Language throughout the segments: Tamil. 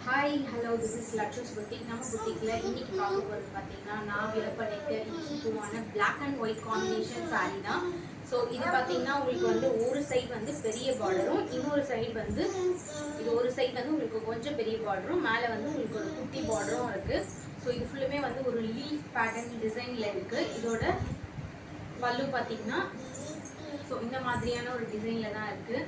Hi, hello, this is Latchus Boutique. நம்ம boutique-ல இன்னைக்கு பார்க்க போறது பாத்தீங்கன்னா நான் வியர் பண்ணிருக்க சூப்பரான black and white combination saree தான். ஸோ இது பாத்தீங்கன்னா உங்களுக்கு வந்து ஒரு சைடு வந்து பெரிய பார்டரும் இன்னொரு சைடு வந்து இது ஒரு சைடு வந்து உங்களுக்கு கொஞ்சம் பெரிய பார்டரும் மேலே வந்து உங்களுக்கு ஒரு குட்டி பார்டரும் இருக்கு. ஸோ இது ஃபுல்லுமே வந்து ஒரு லீஃப் பேட்டர்ன் டிசைன்ல இருக்கு. இதோட பல்லு பாத்தீங்கன்னா ஸோ இந்த மாதிரியான ஒரு டிசைன்ல தான் இருக்கு.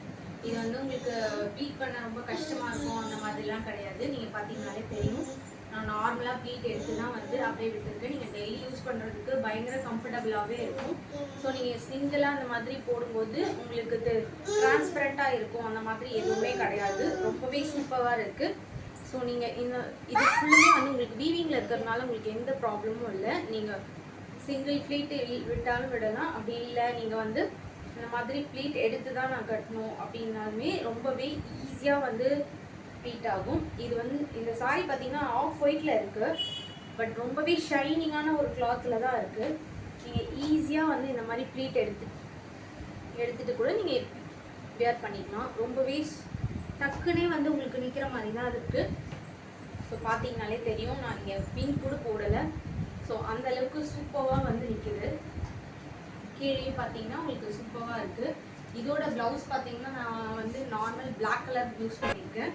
இது வந்து உங்களுக்கு ப்ளீட் பண்ண ரொம்ப கஷ்டமாக இருக்கும் அந்த மாதிரிலாம் கிடையாது. நீங்கள் பார்த்தீங்கனாலே தெரியும், நான் நார்மலாக ப்ளீட் எடுத்து தான் வந்து அப்படியே விட்டுருக்கேன். நீங்கள் டெய்லி யூஸ் பண்ணுறதுக்கு பயங்கர கம்ஃபர்டபுளாகவே இருக்கும். ஸோ நீங்கள் சிங்கிளாக அந்த மாதிரி போடும்போது உங்களுக்கு இது டிரான்ஸ்பரண்ட்டாக இருக்கும், அந்த மாதிரி எதுவுமே கிடையாது. ரொம்பவே சூப்பராக இருக்குது. ஸோ நீங்கள் இது ஃபுல்லுமே வந்து உங்களுக்கு வீவிங்கில் இருக்கிறதுனால உங்களுக்கு எந்த ப்ராப்ளமும் இல்லை. நீங்கள் சிங்கிள் ப்ளீட் விட்டாலும் விடலாம், அப்படி இல்லை நீங்கள் வந்து இந்த மாதிரி ப்ளீட் எடுத்து தான் நான் கட்டணும் அப்படின்னாலுமே ரொம்பவே ஈஸியாக வந்து ப்ளீட் ஆகும். இது வந்து இந்த சாரி பார்த்தீங்கன்னா ஆஃப் ஒயிட்டில் இருக்குது, பட் ரொம்பவே ஷைனிங்கான ஒரு கிளாத்தில் தான் இருக்குது. நீங்கள் ஈஸியாக வந்து இந்த மாதிரி ப்ளீட் எடுத்துகிட்டு கூட நீங்கள் வேர் பண்ணிக்கலாம். ரொம்பவே டக்குன்னே வந்து உங்களுக்கு நிற்கிற மாதிரி தான் இருக்குது. ஸோ பார்த்தீங்கனாலே தெரியும், நான் இங்கே பின் கூட போடலை. ஸோ அந்தளவுக்கு சூப்பராக வந்து நிற்கிது. கீழே பார்த்தீங்கன்னா உங்களுக்கு சூப்பராக இருக்குது. இதோட ப்ளவுஸ் பார்த்தீங்கன்னா நான் வந்து நார்மல் பிளாக் கலர் யூஸ் பண்ணியிருக்கேன்.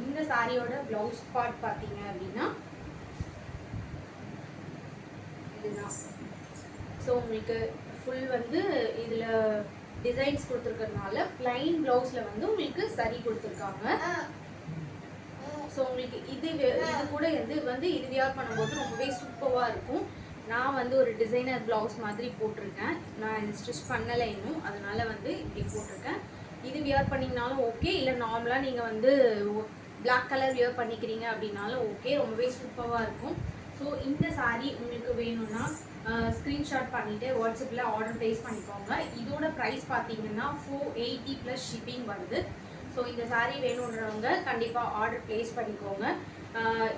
இந்த சாரியோட ப்ளவுஸ் பார்ட் பார்த்தீங்க அப்படின்னா இதுதான். ஸோ உங்களுக்கு ஃபுல் வந்து இதில் டிசைன்ஸ் கொடுத்துருக்கறதுனால பிளைன் ப்ளவுஸில் வந்து உங்களுக்கு சரி கொடுத்துருக்காங்க. ஸோ உங்களுக்கு இது கூட வந்து இது வியர் பண்ணும்போது ரொம்பவே சூப்பராக இருக்கும். நான் வந்து ஒரு டிசைனர் ப்ளவுஸ் மாதிரி போட்டிருக்கேன். நான் இது ஸ்டிச் பண்ணலை இன்னும், அதனால் வந்து இப்படி போட்டிருக்கேன். இது வியர் பண்ணிங்கனாலும் ஓகே, இல்லை நார்மலாக நீங்கள் வந்து பிளாக் கலர் வியர் பண்ணிக்கிறீங்க அப்படின்னாலும் ஓகே, ரொம்பவே சூப்பராக இருக்கும். ஸோ இந்த சாரீ உங்களுக்கு வேணும்னா ஸ்க்ரீன்ஷாட் பண்ணிவிட்டு வாட்ஸ்அப்பில் ஆர்டர் ப்ளேஸ் பண்ணிக்கோங்க. இதோட ப்ரைஸ் பார்த்தீங்கன்னா 480 + ஷிப்பிங் வருது. ஸோ இந்த சாரீ வேணுன்றவங்க கண்டிப்பாக ஆர்டர் ப்ளேஸ் பண்ணிக்கோங்க.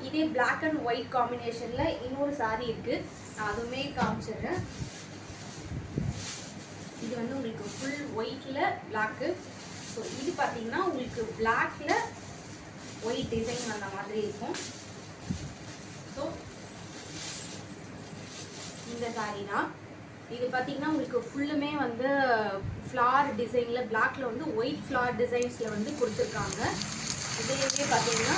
இதே பிளாக் அண்ட் ஒயிட் காம்பினேஷனில் இன்னொரு சாரீ இருக்குது, நான் அதுவுமே காமிச்சிடுறேன். இது வந்து உங்களுக்கு ஃபுல் ஒயிட்டில் பிளாக்கு. ஸோ இது பார்த்தீங்கன்னா உங்களுக்கு பிளாக்கில் ஒயிட் டிசைன் வந்த மாதிரி இருக்கும். ஸோ இந்த சாரீ தான். இது பார்த்தீங்கன்னா உங்களுக்கு ஃபுல்லுமே வந்து ஃப்ளார் டிசைனில் பிளாக்ல வந்து ஒயிட் ஃப்ளார் டிசைன்ஸில் வந்து கொடுத்துருக்காங்க. இதுலேயுமே பார்த்தீங்கன்னா